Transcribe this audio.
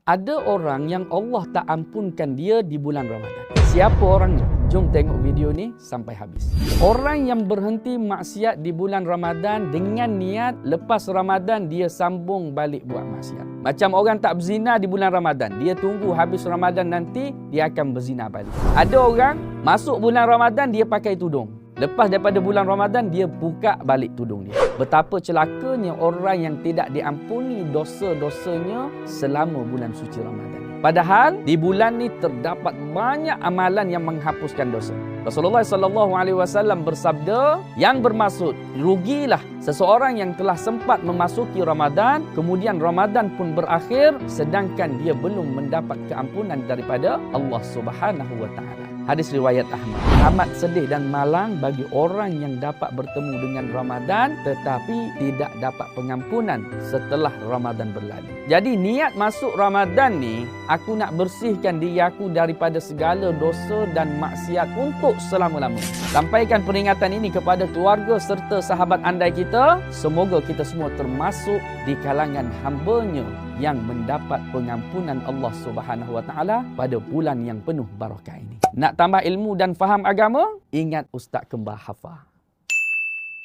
Ada orang yang Allah tak ampunkan dia di bulan Ramadan. Siapa orangnya? Jom tengok video ni sampai habis. Orang yang berhenti maksiat di bulan Ramadan dengan niat lepas Ramadan dia sambung balik buat maksiat. Macam orang tak berzina di bulan Ramadan. Dia tunggu habis Ramadan nanti dia akan berzina balik. Ada orang masuk bulan Ramadan dia pakai tudung. Lepas daripada bulan Ramadan, dia buka balik tudung dia. Betapa celakanya orang yang tidak diampuni dosa-dosanya selama bulan suci Ramadan. Padahal di bulan ni terdapat banyak amalan yang menghapuskan dosa. Rasulullah SAW bersabda yang bermaksud, rugilah seseorang yang telah sempat memasuki Ramadan, kemudian Ramadan pun berakhir sedangkan dia belum mendapat keampunan daripada Allah Subhanahu wa taala. Hadis riwayat Ahmad. Amat sedih dan malang bagi orang yang dapat bertemu dengan Ramadan tetapi tidak dapat pengampunan setelah Ramadan berlalu. Jadi niat masuk Ramadan ni, aku nak bersihkan diri aku daripada segala dosa dan maksiat untuk selama-lamanya. Sampaikan peringatan ini kepada keluarga serta sahabat andai kita. Semoga kita semua termasuk di kalangan hamba-Nya yang mendapat pengampunan Allah Subhanahu wa taala pada bulan yang penuh barakah ini. Nak tambah ilmu dan faham agama? Ingat Ustaz Kembar Hafar.